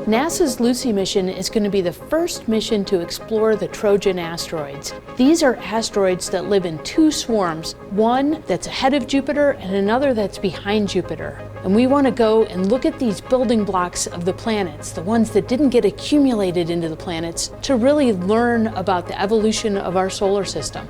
NASA's Lucy mission is going to be the first mission to explore the Trojan asteroids. These are asteroids that live in two swarms, one that's ahead of Jupiter and another that's behind Jupiter. And we want to go and look at these building blocks of the planets, the ones that didn't get accumulated into the planets, to really learn about the evolution of our solar system.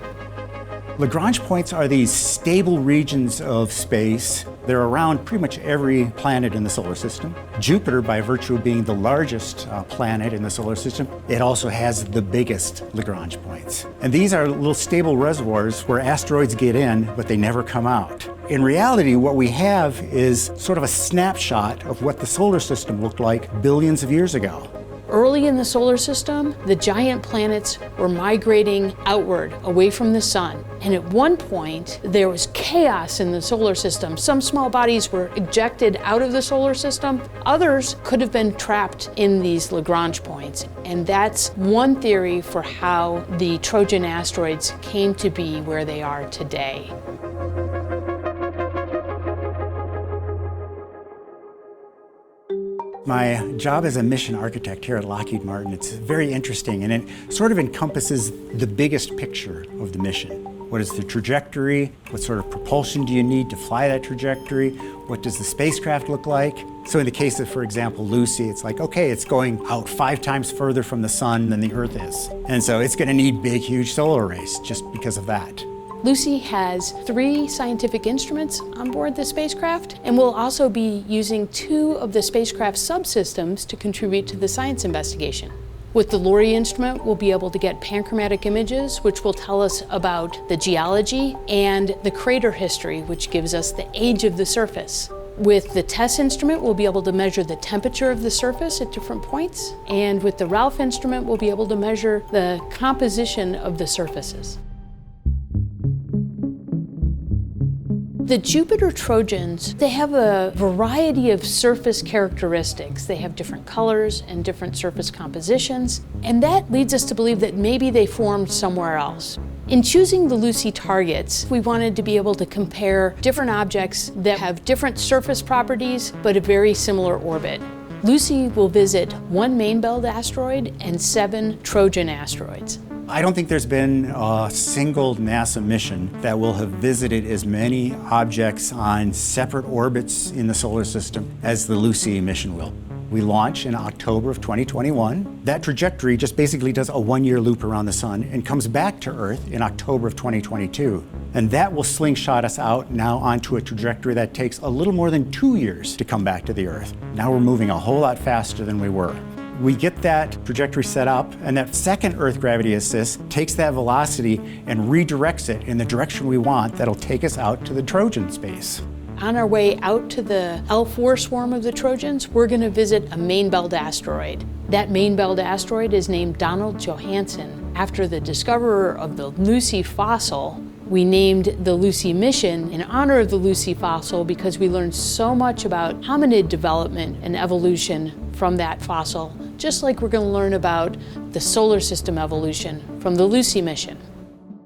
Lagrange points are these stable regions of space. They're around pretty much every planet in the solar system. Jupiter, by virtue of being the largest planet in the solar system, it also has the biggest Lagrange points. And these are little stable reservoirs where asteroids get in, but they never come out. In reality, what we have is sort of a snapshot of what the solar system looked like billions of years ago. Early in the solar system, the giant planets were migrating outward, away from the sun. And at one point, there was chaos in the solar system. Some small bodies were ejected out of the solar system. Others could have been trapped in these Lagrange points. And that's one theory for how the Trojan asteroids came to be where they are today. My job as a mission architect here at Lockheed Martin, it's very interesting, and it sort of encompasses the biggest picture of the mission. What is the trajectory? What sort of propulsion do you need to fly that trajectory? What does the spacecraft look like? So in the case of, for example, Lucy, it's like, okay, it's going out 5 times further from the sun than the Earth is. And so it's going to need big, huge solar arrays just because of that. Lucy has 3 scientific instruments on board the spacecraft, and we'll also be using 2 of the spacecraft subsystems to contribute to the science investigation. With the LORRI instrument, we'll be able to get panchromatic images, which will tell us about the geology and the crater history, which gives us the age of the surface. With the TESS instrument, we'll be able to measure the temperature of the surface at different points, and with the RALPH instrument, we'll be able to measure the composition of the surfaces. The Jupiter Trojans, they have a variety of surface characteristics. They have different colors and different surface compositions, and that leads us to believe that maybe they formed somewhere else. In choosing the Lucy targets, we wanted to be able to compare different objects that have different surface properties, but a very similar orbit. Lucy will visit 1 main belt asteroid and 7 Trojan asteroids. I don't think there's been a single NASA mission that will have visited as many objects on separate orbits in the solar system as the Lucy mission will. We launch in October of 2021. That trajectory just basically does a 1-year loop around the sun and comes back to Earth in October of 2022. And that will slingshot us out now onto a trajectory that takes a little more than 2 years to come back to the Earth. Now we're moving a whole lot faster than we were. We get that trajectory set up, and that second Earth gravity assist takes that velocity and redirects it in the direction we want that'll take us out to the Trojan space. On our way out to the L4 swarm of the Trojans, we're going to visit a main belt asteroid. That main belt asteroid is named Donald Johanson, after the discoverer of the Lucy fossil. We named the Lucy mission in honor of the Lucy fossil because we learned so much about hominid development and evolution from that fossil, just like we're going to learn about the solar system evolution from the Lucy mission.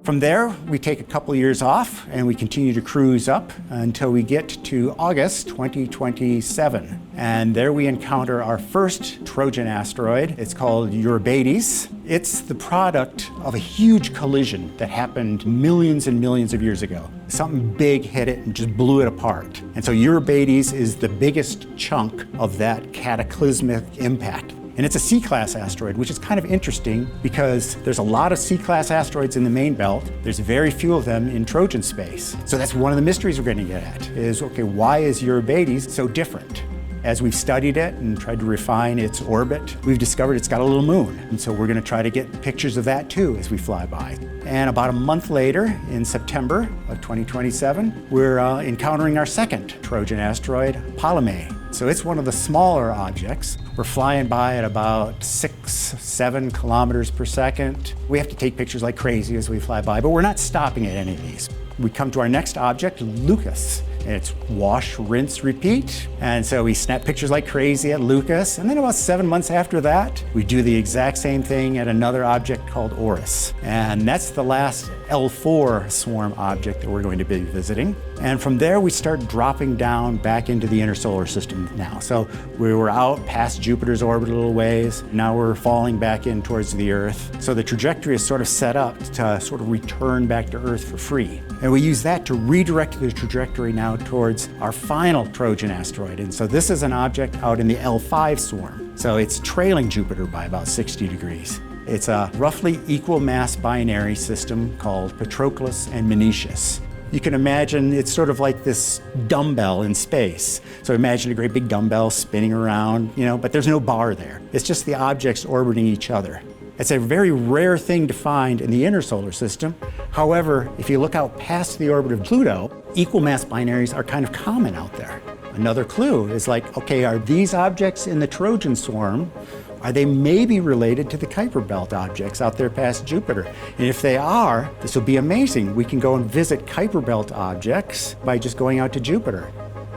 From there, we take a couple years off and we continue to cruise up until we get to August 2027. And there we encounter our first Trojan asteroid. It's called Eurybates. It's the product of a huge collision that happened millions and millions of years ago. Something big hit it and just blew it apart. And so Eurybates is the biggest chunk of that cataclysmic impact. And it's a C-class asteroid, which is kind of interesting because there's a lot of C-class asteroids in the main belt. There's very few of them in Trojan space. So that's one of the mysteries we're going to get at is, okay, why is Eurybates so different? As we've studied it and tried to refine its orbit, we've discovered it's got a little moon. And so we're going to try to get pictures of that too as we fly by. And about a month later, in September of 2027, we're encountering our second Trojan asteroid, Ptolemy. So it's one of the smaller objects. We're flying by at about 6-7 kilometers per second. We have to take pictures like crazy as we fly by, but we're not stopping at any of these. We come to our next object, Lucas. And it's wash, rinse, repeat. And so we snap pictures like crazy at Lucas. And then about 7 months after that, we do the exact same thing at another object called Orus. And that's the last L4 swarm object that we're going to be visiting. And from there, we start dropping down back into the inner solar system now. So we were out past Jupiter's orbit a little ways. Now we're falling back in towards the Earth. So the trajectory is sort of set up to sort of return back to Earth for free. And we use that to redirect the trajectory now towards our final Trojan asteroid. And so this is an object out in the L5 swarm. So it's trailing Jupiter by about 60 degrees. It's a roughly equal mass binary system called Patroclus and Menetius. You can imagine it's sort of like this dumbbell in space. So imagine a great big dumbbell spinning around, but there's no bar there. It's just the objects orbiting each other. It's a very rare thing to find in the inner solar system. However, if you look out past the orbit of Pluto, equal mass binaries are kind of common out there. Another clue is like, okay, are these objects in the Trojan swarm, are they maybe related to the Kuiper Belt objects out there past Jupiter? And if they are, this will be amazing. We can go and visit Kuiper Belt objects by just going out to Jupiter.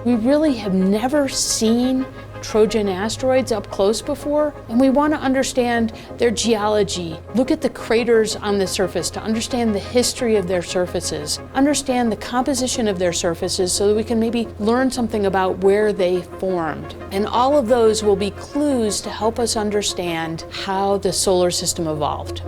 We really have never seen Trojan asteroids up close before, and we want to understand their geology. Look at the craters on the surface to understand the history of their surfaces, understand the composition of their surfaces so that we can maybe learn something about where they formed. And all of those will be clues to help us understand how the solar system evolved.